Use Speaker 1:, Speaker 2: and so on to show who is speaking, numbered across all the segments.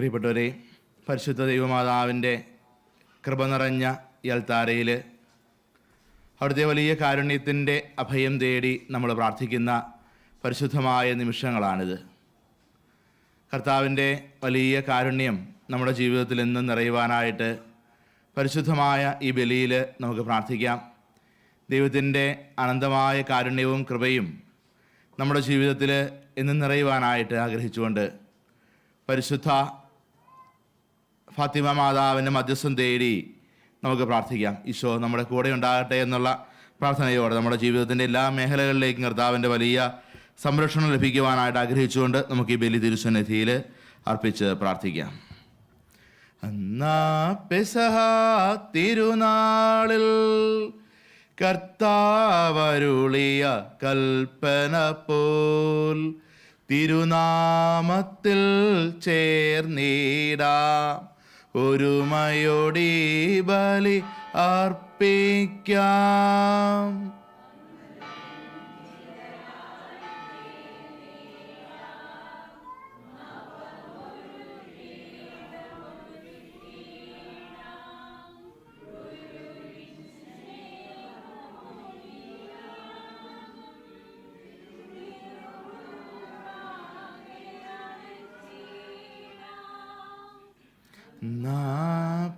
Speaker 1: പ്രിയപ്പെട്ടവരെ, പരിശുദ്ധ ദൈവമാതാവിൻ്റെ കൃപ നിറഞ്ഞ ഈ അൽത്താരയിൽ അവിടുത്തെ വലിയ കാരുണ്യത്തിൻ്റെ അഭയം തേടി നമ്മൾ പ്രാർത്ഥിക്കുന്ന പരിശുദ്ധമായ നിമിഷങ്ങളാണിത്. കർത്താവിൻ്റെ വലിയ കാരുണ്യം നമ്മുടെ ജീവിതത്തിൽ എന്നും നിറയുവാനായിട്ട് പരിശുദ്ധമായ ഈ ബലിയിൽ നമുക്ക് പ്രാർത്ഥിക്കാം. ദൈവത്തിൻ്റെ അനന്തമായ കാരുണ്യവും കൃപയും നമ്മുടെ ജീവിതത്തിൽ എന്നും നിറയുവാനായിട്ട് ആഗ്രഹിച്ചുകൊണ്ട് പരിശുദ്ധ ഫാത്തിമ മാതാവിൻ്റെ മധ്യസ്ഥം തേടി നമുക്ക് പ്രാർത്ഥിക്കാം. ഈശോ നമ്മുടെ കൂടെ ഉണ്ടാകട്ടെ എന്നുള്ള പ്രാർത്ഥനയോടെ നമ്മുടെ ജീവിതത്തിൻ്റെ എല്ലാ മേഖലകളിലേക്കും കർത്താവിൻ്റെ വലിയ സംരക്ഷണം ലഭിക്കുവാനായിട്ട് ആഗ്രഹിച്ചുകൊണ്ട് നമുക്ക് ഈ ബലി തിരുസന്നിധിയിൽ അർപ്പിച്ച് പ്രാർത്ഥിക്കാം. അന്നാ പെസഹ തിരുനാളിൽ കർത്താവരുളിയ കൽപ്പന പോൽ തിരുനാമത്തിൽ ചേർന്നിടാം, ഒരുമയോടി ബലി അർപ്പിക്കാം.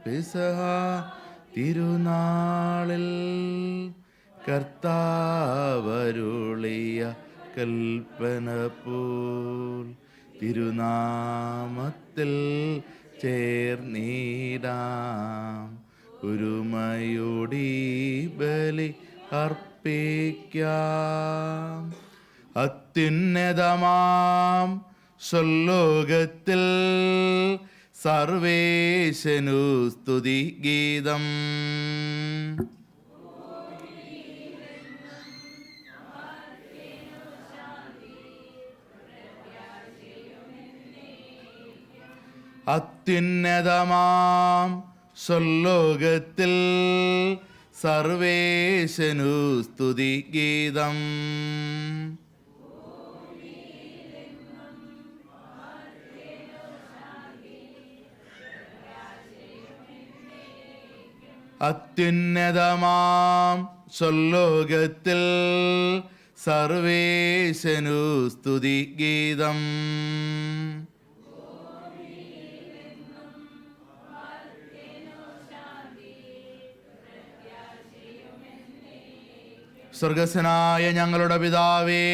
Speaker 1: പെസഹ തിരുനാളിൽ കർത്താവരുളിയ കൽപ്പന പോൽ തിരുനാമത്തിൽ ചേർന്നിടാം, ഒരുമയോടി ബലി അർപ്പിക്കാം. അത്യുന്നതമാം സ്വർലോകത്തിൽ സർവേശനു സ്തുതി ഗീതം. അത്യുന്നതമാം സ്വർലോകത്തിൽ സർവേശനു സ്തുതി ഗീതം. അത്യുന്നതമാം സ്വർലോകത്തിൽ സർവേശനു സ്തുതി ഗീതം. സ്വർഗസ്ഥനായ ഞങ്ങളുടെ പിതാവേ,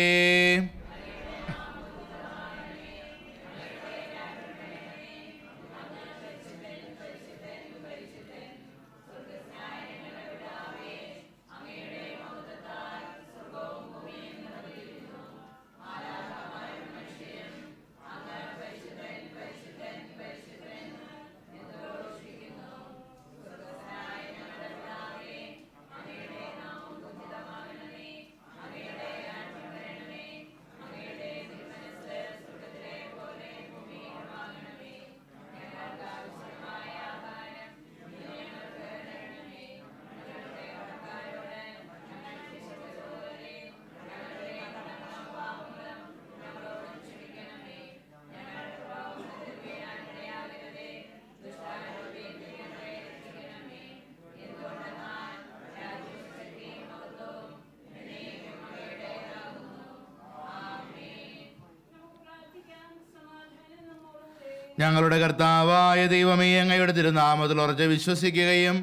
Speaker 1: ഞങ്ങളുടെ കർത്താവായ ദൈവമേ, അങ്ങയുടെ തിരുനാമത്തിൽ ഉറച്ച് വിശ്വസിക്കുകയും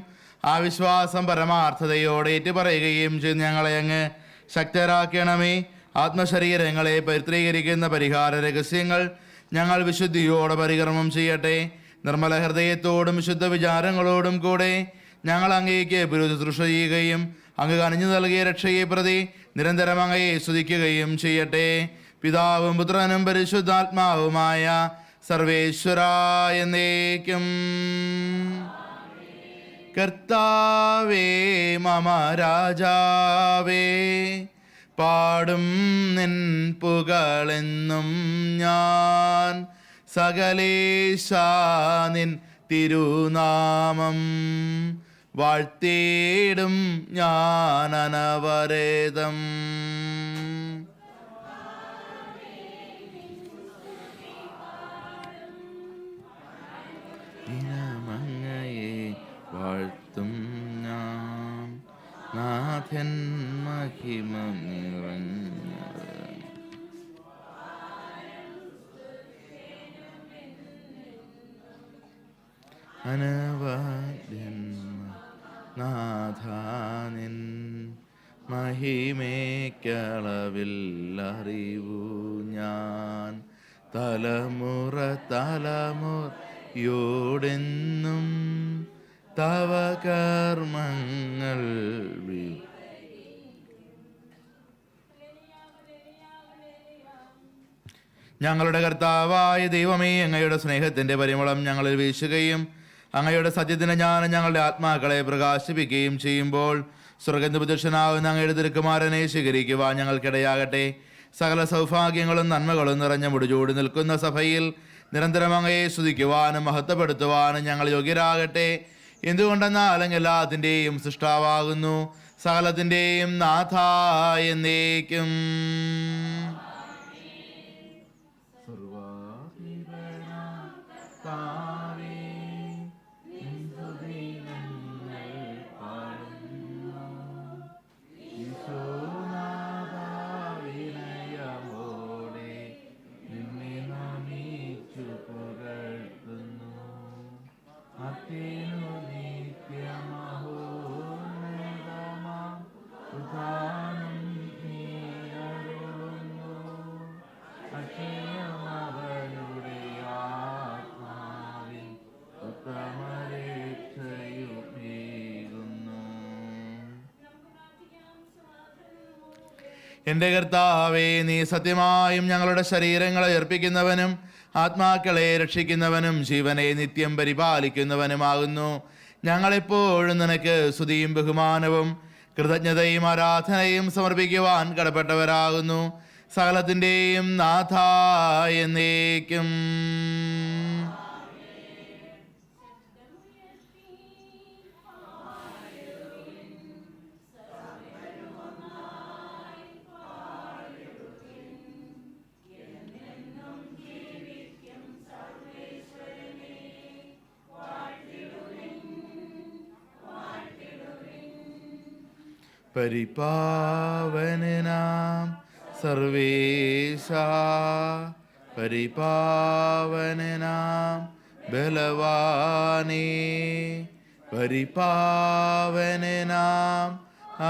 Speaker 1: ആ വിശ്വാസം പരമാർത്ഥതയോടെ ഏറ്റുപറയുകയും ചെയ്ത് ഞങ്ങളെ അങ്ങ് ശക്തരാക്കണമേ. ആത്മശരീരങ്ങളെ പവിത്രീകരിക്കുന്ന പരിഹാര രഹസ്യങ്ങൾ ഞങ്ങൾ വിശുദ്ധിയോടെ പരികർമ്മം ചെയ്യട്ടെ. നിർമ്മല ഹൃദയത്തോടും വിശുദ്ധ വിചാരങ്ങളോടും കൂടെ ഞങ്ങൾ അങ്ങേക്ക് ശുശ്രൂഷ ചെയ്യുകയും അങ്ങ് കനിഞ്ഞു നൽകിയ രക്ഷയെ പ്രതി നിരന്തരം അങ്ങയെ സ്തുതിക്കുകയും ചെയ്യട്ടെ. പിതാവും പുത്രനും പരിശുദ്ധാത്മാവുമായ സർവേശ്വരായ എന്നേക്കും. കർത്താവേ മമ രാജാവേ, പാടും നിൻ പുകളെന്നും ഞാൻ. സകലേശാ നിൻ തിരുനാമം വാഴ്ത്തിയിടും ഞാൻ അനവരതം. നാഥാനിൻ മഹിമയ്ക്കളവില്ലറിവു ഞാൻ തലമുറ തലമുറയോടെന്നും തവ കർമ്മങ്ങൾ ഞങ്ങളുടെ കർത്താവായ ദൈവമേ, അങ്ങയുടെ സ്നേഹത്തിൻ്റെ പരിമളം ഞങ്ങളിൽ വീശുകയും അങ്ങയുടെ സത്യത്തിന് ജ്ഞാനം ഞങ്ങളുടെ ആത്മാക്കളെ പ്രകാശിപ്പിക്കുകയും ചെയ്യുമ്പോൾ സ്വർഗന്ധപുരുഷനാവുന്ന അങ്ങയുടെ തിരുക്കുമാരനെ സ്വീകരിക്കുവാൻ ഞങ്ങൾക്കിടയാകട്ടെ. സകല സൗഭാഗ്യങ്ങളും നന്മകളും നിറഞ്ഞ മുടിചൂടി നിൽക്കുന്ന സഭയിൽ നിരന്തരം അങ്ങയെ സ്തുതിക്കുവാനും മഹത്വപ്പെടുത്തുവാനും ഞങ്ങൾ യോഗ്യരാകട്ടെ. എന്തുകൊണ്ടെന്നാൽ അങ്ങ് എല്ലാത്തിൻ്റെയും സൃഷ്ടാവാകുന്നു, സകലത്തിൻ്റെയും നാഥ എന്നേക്കും. എൻ്റെ കർത്താവേ, നീ സത്യമായും ഞങ്ങളുടെ ശരീരങ്ങളെ അർപ്പിക്കുന്നവനും ആത്മാക്കളെ രക്ഷിക്കുന്നവനും ജീവനെ നിത്യം പരിപാലിക്കുന്നവനുമാകുന്നു. ഞങ്ങളെപ്പോഴും നിനക്ക് സ്തുതിയും ബഹുമാനവും കൃതജ്ഞതയും ആരാധനയും സമർപ്പിക്കുവാൻ കടപ്പെട്ടവരാകുന്നു. സകലത്തിൻ്റെയും നാഥ എന്നേക്കും. പരിപാവനാം സർവേശ, പരിപാവനാം ബലവാനേ, പരിപാവനാം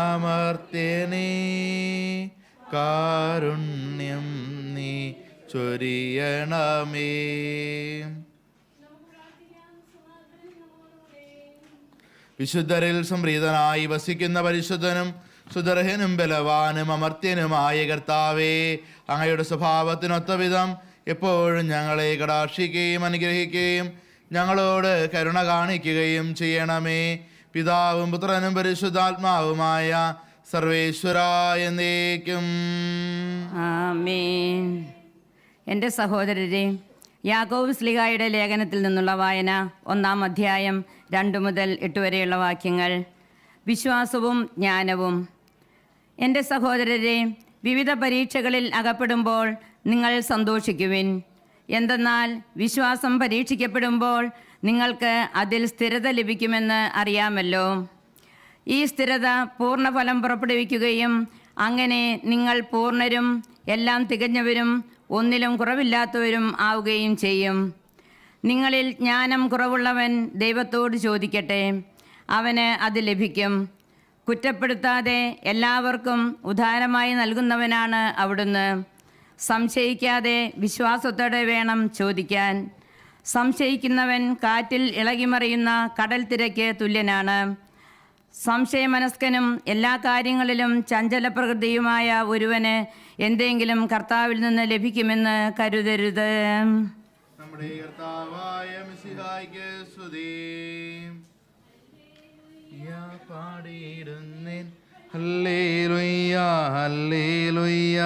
Speaker 1: അമർത്യനേ, കാരുണ്യം നീ ചൊരിയണമേ. വിശുദ്ധരിൽ സംപ്രീതനായി വസിക്കുന്ന പരിശുദ്ധനും സുദർഹനും ബലവാനും അമർത്യനുമായ കർത്താവേ, അങ്ങയുടെ സ്വഭാവത്തിനൊത്ത വിധം എപ്പോഴും ഞങ്ങളെ കടാക്ഷിക്കുകയും അനുഗ്രഹിക്കുകയും ഞങ്ങളോട് കരുണ കാണിക്കുകയും ചെയ്യണമേ. പിതാവും പുത്രനും പരിശുദ്ധാത്മാവുമായ സർവേശ്വരായ എന്നേക്കും.
Speaker 2: ആമേൻ. എൻ്റെ സഹോദരരെ, യാക്കോബ് ശ്ലീഹായുടെ ലേഖനത്തിൽ നിന്നുള്ള വായന 1-ാം അധ്യായം 2 മുതൽ 8 വരെയുള്ള വാക്യങ്ങൾ. വിശ്വാസവും ജ്ഞാനവും. എൻ്റെ സഹോദരരെ, വിവിധ പരീക്ഷകളിൽ അകപ്പെടുമ്പോൾ നിങ്ങൾ സന്തോഷിക്കുവിൻ. എന്തെന്നാൽ വിശ്വാസം പരീക്ഷിക്കപ്പെടുമ്പോൾ നിങ്ങൾക്ക് അതിൽ സ്ഥിരത ലഭിക്കുമെന്ന് അറിയാമല്ലോ. ഈ സ്ഥിരത പൂർണ്ണഫലം പുറപ്പെടുവിക്കുകയും അങ്ങനെ നിങ്ങൾ പൂർണ്ണരും എല്ലാം തികഞ്ഞവരും ഒന്നിലും കുറവില്ലാത്തവരും ആവുകയും ചെയ്യും. നിങ്ങളിൽ ജ്ഞാനം കുറവുള്ളവൻ ദൈവത്തോട് ചോദിക്കട്ടെ, അവന് അത് ലഭിക്കും. കുറ്റപ്പെടുത്താതെ എല്ലാവർക്കും ഉദാരമായി നൽകുന്നവനാണ് അവിടുന്ന്. സംശയിക്കാതെ വിശ്വാസത്തോടെ വേണം ചോദിക്കാൻ. സംശയിക്കുന്നവൻ കാറ്റിൽ ഇളകിമറിയുന്ന കടൽ തിരക്ക് തുല്യനാണ്. സംശയമനസ്കനും എല്ലാ കാര്യങ്ങളിലും ചഞ്ചലപ്രകൃതിയുമായ ഒരുവന് എന്തെങ്കിലും കർത്താവിൽ നിന്ന് ലഭിക്കുമെന്ന് കരുതരുത്.
Speaker 1: നമ്മുടെ കർത്താവായ മിശിഹായ്ക്ക് സ്തുതി. പാടിയിടുന്നേൻ ഹല്ലേലൂയ ഹല്ലേലൂയ.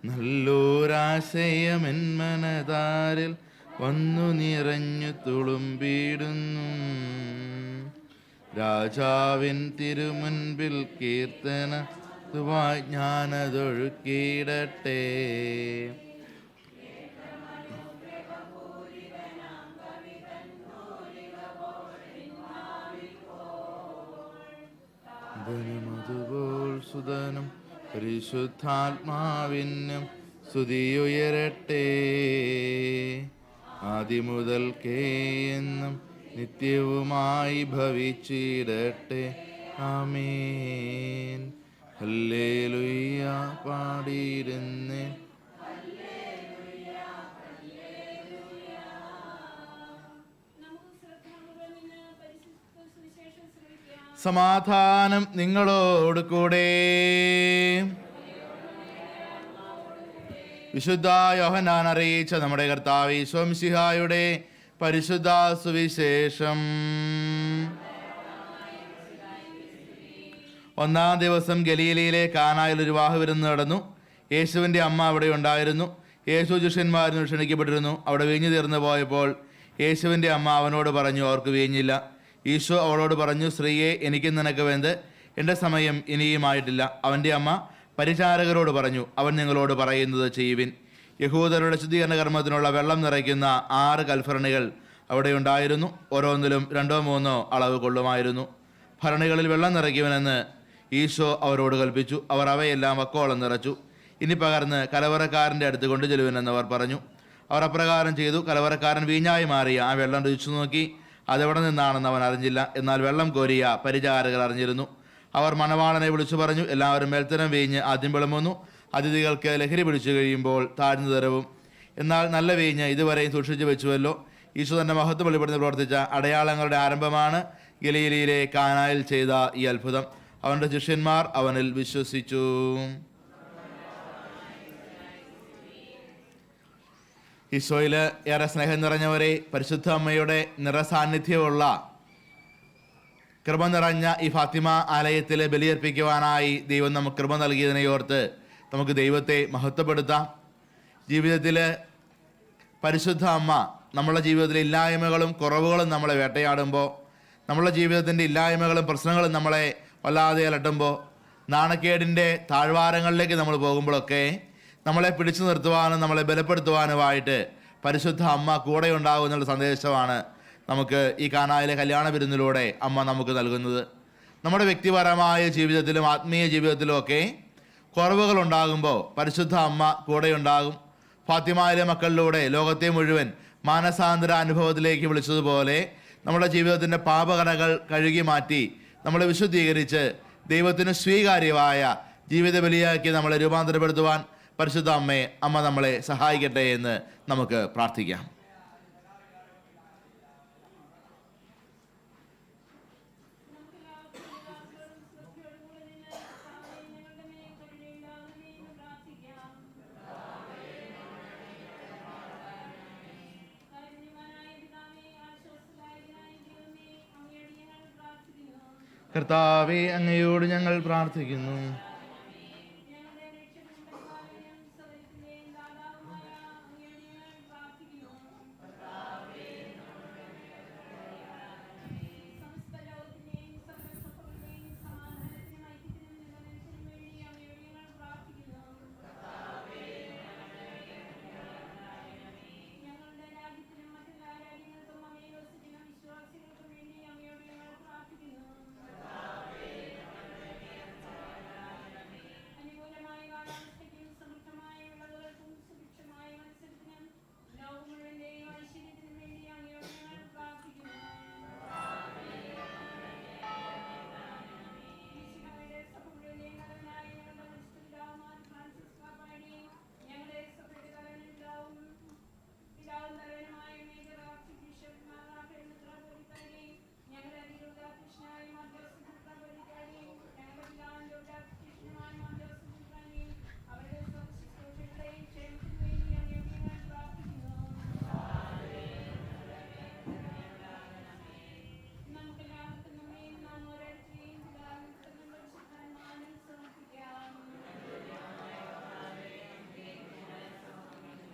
Speaker 1: നല്ലൊരാശയമെൻ മനതാരിൽ വന്നു നിറഞ്ഞു തുളുമ്പിടുന്നു. രാജാവിൻ തിരുമുൻപിൽ കീർത്തന ഞാനതൊഴുക്കിയിടട്ടെ. അതുപോൽ സുതനും പരിശുദ്ധാത്മാവിനും സ്തുതിയുയരട്ടെ. ആദിമുതൽക്കേ എന്നും നിത്യവുമായി ഭവിച്ചിടട്ടെ. ആമേൻ. ഹല്ലേലൂയ പാടിയിരുന്നേ. സമാധാനം നിങ്ങളോട് കൂടെ. വിശുദ്ധ യോഹന്നാൻ അറിയിച്ച നമ്മുടെ കർത്താവ് ഈശോ മിശിഹായുടെ പരിശുദ്ധ സുവിശേഷം. ഒന്നാം ദിവസം ഗലീലയിലെ കാനായിൽ ഒരു വിവാഹ വിരുന്ന് നടന്നു. യേശുവിൻ്റെ അമ്മ അവിടെ ഉണ്ടായിരുന്നു. യേശു ശിഷ്യന്മാരിൽ ക്ഷണിക്കപ്പെട്ടിരുന്നു. അവിടെ വീഞ്ഞു തീർന്നു പോയപ്പോൾ യേശുവിൻ്റെ അമ്മ അവനോട് പറഞ്ഞു, അവർക്ക് വീഞ്ഞില്ല. ഈശോ അവളോട് പറഞ്ഞു, സ്ത്രീയെ, എനിക്കും നിനക്ക് വെന്ത്, എൻ്റെ സമയം ഇനിയുമായിട്ടില്ല. അവൻ്റെ അമ്മ പരിചാരകരോട് പറഞ്ഞു, അവൻ നിങ്ങളോട് പറയുന്നത് ചെയ്യുവിൻ. യഹൂദരുടെ ശുദ്ധീകരണ കർമ്മത്തിനുള്ള വെള്ളം നിറയ്ക്കുന്ന 6 കൽഭരണികൾ അവിടെ ഉണ്ടായിരുന്നു. ഓരോന്നിലും 2-3 അളവ് കൊള്ളുമായിരുന്നു. ഭരണികളിൽ വെള്ളം നിറയ്ക്കുവനെന്ന് ഈശോ അവരോട് കൽപ്പിച്ചു. അവർ അവയെല്ലാം വക്കോളം നിറച്ചു. ഇനി പകർന്ന് കലവറക്കാരൻ്റെ അടുത്ത് കൊണ്ടു ചെല്ലുവനെന്നവർ പറഞ്ഞു. അവർ അപ്രകാരം ചെയ്തു. കലവറക്കാരൻ വീഞ്ഞായി മാറിയ ആ വെള്ളം രുചിച്ചു നോക്കി. അതെവിടെ നിന്നാണെന്ന് അവൻ അറിഞ്ഞില്ല. എന്നാൽ വെള്ളം കോരിയ പരിചാരകർ അറിഞ്ഞിരുന്നു. അവർ മണവാളനെ വിളിച്ചു പറഞ്ഞു, എല്ലാവരും മേൽത്തരം വീഞ്ഞ് ആദ്യം വിളമ്പുന്നു. അതിഥികൾക്ക് ലഹരി പിടിച്ചു കഴിയുമ്പോൾ താഴ്ന്നു തരവും. എന്നാൽ നല്ല വീഞ്ഞ് ഇതുവരെയും സൂക്ഷിച്ചു വെച്ചുവല്ലോ. ഈശോ തന്റെ മഹത്വം വെളിപ്പെടുത്തി പ്രവർത്തിച്ച അടയാളങ്ങളുടെ ആരംഭമാണ് ഗലീലയിലെ കാനായിൽ ചെയ്ത ഈ അത്ഭുതം. അവൻ്റെ ശിഷ്യന്മാർ അവനിൽ വിശ്വസിച്ചു. ഈശോയിൽ ഏറെ സ്നേഹം നിറഞ്ഞവരെ, പരിശുദ്ധ അമ്മയുടെ നിറസാന്നിധ്യമുള്ള കൃപ നിറഞ്ഞ ഈ ഫാത്തിമ ആലയത്തിൽ ബലിയർപ്പിക്കുവാനായി ദൈവം നമുക്ക് കൃപ നൽകിയതിനെ ഓർത്ത് നമുക്ക് ദൈവത്തെ മഹത്വപ്പെടുത്താം. ജീവിതത്തിൽ പരിശുദ്ധ അമ്മ നമ്മുടെ ജീവിതത്തിലെ ഇല്ലായ്മകളും കുറവുകളും നമ്മളെ വേട്ടയാടുമ്പോൾ, നമ്മുടെ ജീവിതത്തിൻ്റെ ഇല്ലായ്മകളും പ്രശ്നങ്ങളും നമ്മളെ വല്ലാതെ അലട്ടുമ്പോൾ, നാണക്കേടിൻ്റെ താഴ്വാരങ്ങളിലേക്ക് നമ്മൾ പോകുമ്പോഴൊക്കെ നമ്മളെ പിടിച്ചു നിർത്തുവാനും നമ്മളെ ബലപ്പെടുത്തുവാനുമായിട്ട് പരിശുദ്ധ അമ്മ കൂടെ ഉണ്ടാകും എന്നുള്ള സന്ദേശമാണ് നമുക്ക് ഈ കാനായിലെ കല്യാണ വിരുന്നിലൂടെ അമ്മ നമുക്ക് നൽകുന്നത്. നമ്മുടെ വ്യക്തിപരമായ ജീവിതത്തിലും ആത്മീയ ജീവിതത്തിലും ഒക്കെ കുറവുകൾ ഉണ്ടാകുമ്പോൾ പരിശുദ്ധ അമ്മ കൂടെയുണ്ടാകും. ഫാത്തിമയിലെ മക്കളിലൂടെ ലോകത്തെ മുഴുവൻ മാനസാന്തര അനുഭവത്തിലേക്ക് വിളിച്ചതുപോലെ നമ്മുടെ ജീവിതത്തിൻ്റെ പാപകറകൾ കഴുകി മാറ്റി നമ്മളെ വിശുദ്ധീകരിച്ച് ദൈവത്തിന് സ്വീകാര്യമായ ജീവിത ബലിയാക്കി നമ്മളെ രൂപാന്തരപ്പെടുത്തുവാൻ പരിശുദ്ധ അമ്മ നമ്മളെ സഹായിക്കട്ടെ എന്ന് നമുക്ക് പ്രാർത്ഥിക്കാം. കർത്താവേ, അങ്ങയോട് ഞങ്ങൾ പ്രാർത്ഥിക്കുന്നു.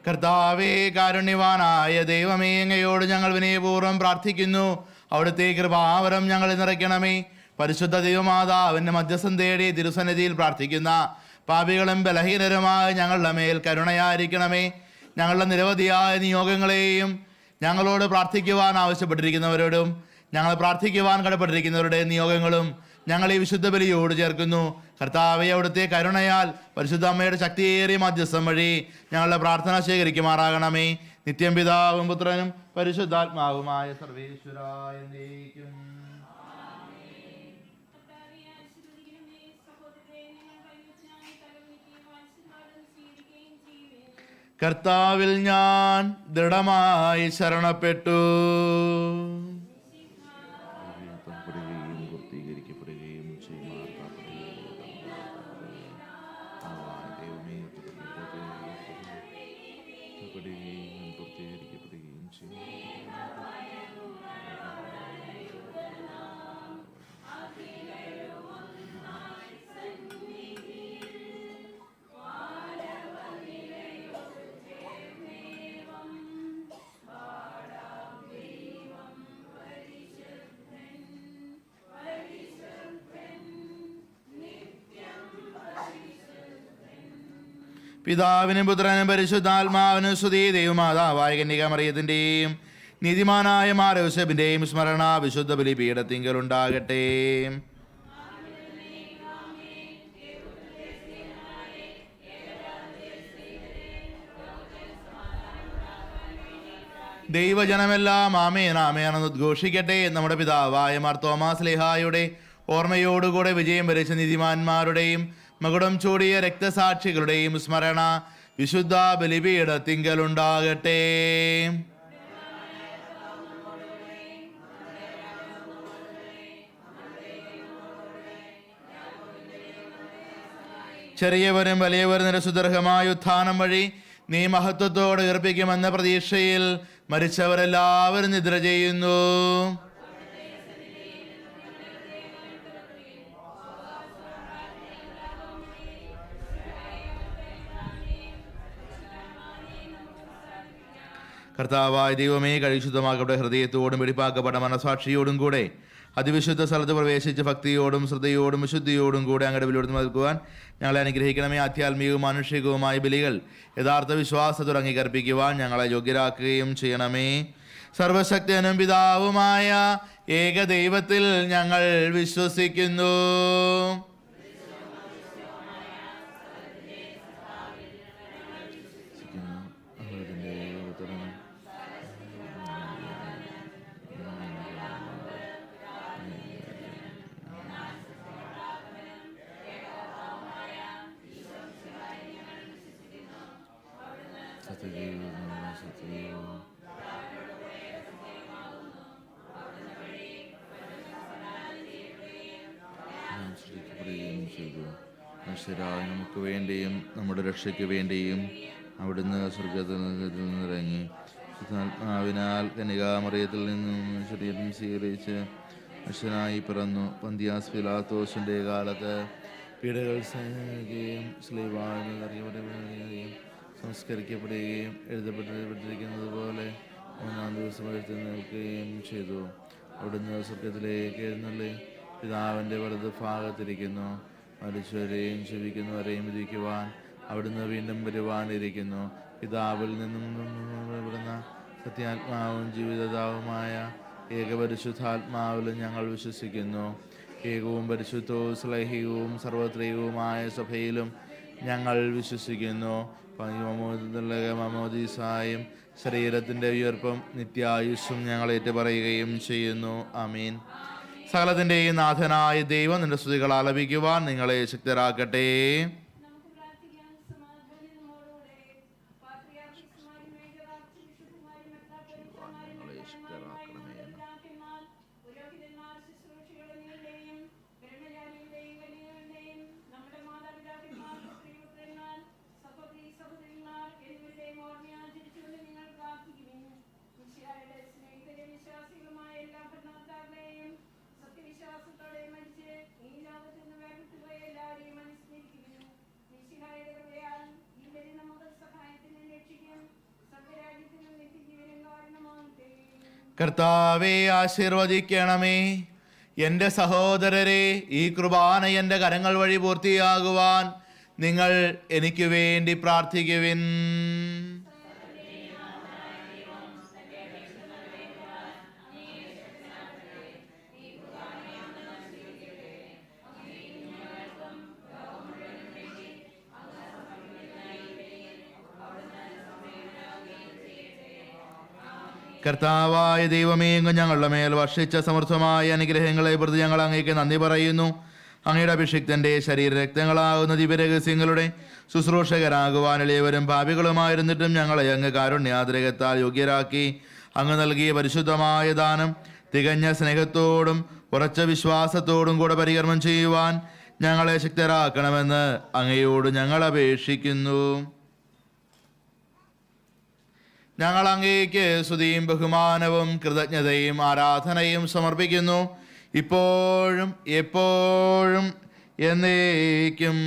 Speaker 1: കർത്താവേ, കാരുണ്യവാനായ ദൈവമേ, അങ്ങയോട് ഞങ്ങൾ വിനയപൂർവ്വം പ്രാർത്ഥിക്കുന്നു. അവിടുത്തെ കൃപാവരം ഞങ്ങൾ നിറയ്ക്കണമേ. പരിശുദ്ധ ദൈവമാതാവിൻ്റെ മധ്യസ്ഥം തേടി തിരുസന്നിധിയിൽ പ്രാർത്ഥിക്കുന്ന പാപികളും ബലഹീനരുമായ ഞങ്ങളുടെ മേൽ കരുണയായിരിക്കണമേ. ഞങ്ങളുടെ നിരവധിയായ നിയോഗങ്ങളെയും ഞങ്ങളോട് പ്രാർത്ഥിക്കുവാൻ ആവശ്യപ്പെട്ടിരിക്കുന്നവരോടും ഞങ്ങൾ പ്രാർത്ഥിക്കുവാൻ കടപ്പെട്ടിരിക്കുന്നവരുടെ നിയോഗങ്ങളും ഞങ്ങൾ ഈ വിശുദ്ധ ബലിയോട് ചേർക്കുന്നു. കർത്താവേ, അവിടുത്തെ കരുണയാൽ പരിശുദ്ധ അമ്മയുടെ ശക്തിയേറിയ മധ്യസ്ഥം വഴി ഞങ്ങളുടെ പ്രാർത്ഥന സ്വീകരിക്കുമാറാകണമേ. നിത്യം പിതാവും പുത്രനും പരിശുദ്ധാത്മാവുമായ സർവേശ്വരായ എന്നേക്കും. കർത്താവിൽ ഞാൻ ദൃഢമായി ശരണപ്പെട്ടു. പിതാവിനും പുത്രനും പരിശുദ്ധാത്മാവിനും സ്തുതി. ദൈവമാതാവായ കന്യകാമറിയത്തിൻ്റെയും നീതിമാനായ മാർ യോസേഫിൻ്റെയും സ്മരണ വിശുദ്ധ ബലിപീഠത്തിങ്കൽ ഉണ്ടാകട്ടെ. ദൈവജനമെല്ലാം ആമേൻ ആമേൻ എന്ന് ഉദ്ഘോഷിക്കട്ടെ. നമ്മുടെ പിതാവായ മാർ തോമാസ് ശ്ലീഹായുടെ ഓർമ്മയോടുകൂടെ വിജയം വരിച്ച നീതിമാന്മാരുടെയും മകുടം ചൂടിയ രക്തസാക്ഷികളുടെയും സ്മരണ വിശുദ്ധ ബലിപീഠത്തിങ്കൽ ഉണ്ടാകട്ടെ. ചെറിയവരും വലിയവരും നിരസുദർഹമായ ഉത്ഥാനം വഴി നീ മഹത്വത്തോടെ ഉയർപ്പിക്കുമെന്ന പ്രതീക്ഷയിൽ മരിച്ചവരെല്ലാവരും നിദ്ര ചെയ്യുന്നു. കർത്താവായ ദൈവമേ, കഴിശുദ്ധമാക്കപ്പെട്ട ഹൃദയത്തോടും വെടിപ്പാക്കപ്പെട്ട മനസാക്ഷിയോടും കൂടെ അതിവിശുദ്ധ സ്ഥലത്ത് പ്രവേശിച്ച് ഭക്തിയോടും ശ്രദ്ധയോടും വിശുദ്ധിയോടും കൂടെ അങ്ങയുടെ ബലിയോട് നിൽക്കുവാൻ ഞങ്ങളെ അനുഗ്രഹിക്കണമേ. ആധ്യാത്മികവും മാനുഷികവുമായ ബലികൾ യഥാർത്ഥ വിശ്വാസത്തോടെ അംഗീകരിപ്പിക്കുവാൻ ഞങ്ങളെ യോഗ്യരാക്കുകയും ചെയ്യണമേ. സർവശക്തനും പിതാവുമായ ഏകദൈവത്തിൽ ഞങ്ങൾ വിശ്വസിക്കുന്നു. മനുഷ്യരായ നമുക്ക് വേണ്ടിയും നമ്മുടെ രക്ഷയ്ക്ക് വേണ്ടിയും അവിടുന്ന് സ്വർഗ്ഗത്തിൽ നിന്നിറങ്ങി ആത്മാവിനാൽ കന്യകാമറിയത്തിൽ നിന്നും ശരീരം സ്വീകരിച്ച് മനുഷ്യനായി പിറന്നു. പന്തിയാസ് പിലാത്തോസിൻ്റെ കാലത്ത് പീഡകൾ സഹിക്കുകയും സ്ലീബായിൽ അറിയപ്പെടുകയും സംസ്കരിക്കപ്പെടുകയും എഴുതപ്പെട്ടിരിക്കുന്നത് പോലെ മൂന്നാം ദിവസം എഴുന്നേൽക്കുകയും ചെയ്തു. അവിടുന്ന് സ്വർഗ്ഗത്തിലേക്ക് എഴുന്നള്ളി പിതാവിൻ്റെ വലതുഭാഗത്തിരിക്കുന്നു. മരിച്ചവരെയും ജീവിക്കുന്നവരെയും വിധിക്കുവാൻ അവിടുന്ന് വീണ്ടും വരുവാനിരിക്കുന്നു. പിതാവിൽ നിന്നും ഇവിടുന്ന സത്യാത്മാവും ജീവിതദാവുമായ ഏകപരിശുദ്ധാത്മാവിലും ഞങ്ങൾ വിശ്വസിക്കുന്നു. ഏകവും പരിശുദ്ധവും സ്ലൈഹികവും സർവത്രികവുമായ സഭയിലും ഞങ്ങൾ വിശ്വസിക്കുന്നു. മമോദീസായും ശരീരത്തിൻ്റെ ഉയർപ്പും നിത്യായുസ്സും ഞങ്ങൾ ഏറ്റുപറയുകയും ചെയ്യുന്നു. ആമീൻ. സകലത്തിൻ്റെയും നാഥനായ ദൈവം നിന്റെ സ്തുതികൾ ആലപിക്കുവാൻ നിങ്ങളെ ശക്തരാക്കട്ടെ. കർത്താവെ ആശീർവദിക്കണമേ. എൻ്റെ സഹോദരരെ, ഈ കുർബാന എൻ്റെ കരങ്ങൾ വഴി പൂർത്തിയാകുവാൻ നിങ്ങൾ എനിക്ക് വേണ്ടി പ്രാർത്ഥിക്കുവിൻ. കർത്താവായ ദൈവമേ, അങ്ങ് ഞങ്ങളുടെ മേൽ വർഷിച്ച സമൃദ്ധമായ അനുഗ്രഹങ്ങളെ പ്രതി ഞങ്ങൾ അങ്ങേക്ക് നന്ദി പറയുന്നു. അങ്ങയുടെ അഭിഷിക്തന്റെ ശരീരരക്തങ്ങളാകുന്ന ദിവ്യരഹസ്യങ്ങളുടെ ശുശ്രൂഷകരാകുവാൻ എളിയവരും പാപികളുമായിരുന്നിട്ടും ഞങ്ങളെ അങ്ങ് കാരുണ്യാതിരകത്താൽ യോഗ്യരാക്കി. അങ്ങ് നൽകിയ പരിശുദ്ധമായ ദാനം തികഞ്ഞ സ്നേഹത്തോടും ഉറച്ച വിശ്വാസത്തോടും കൂടെ പരികർമ്മം ചെയ്യുവാൻ ഞങ്ങളെ ശക്തരാക്കണമെന്ന് അങ്ങയോട് ഞങ്ങൾ അപേക്ഷിക്കുന്നു. ഞങ്ങൾ അങ്ങേക്ക് സ്തുതിയും ബഹുമാനവും കൃതജ്ഞതയും ആരാധനയും സമർപ്പിക്കുന്നു, ഇപ്പോഴും എപ്പോഴും എന്നേക്കും.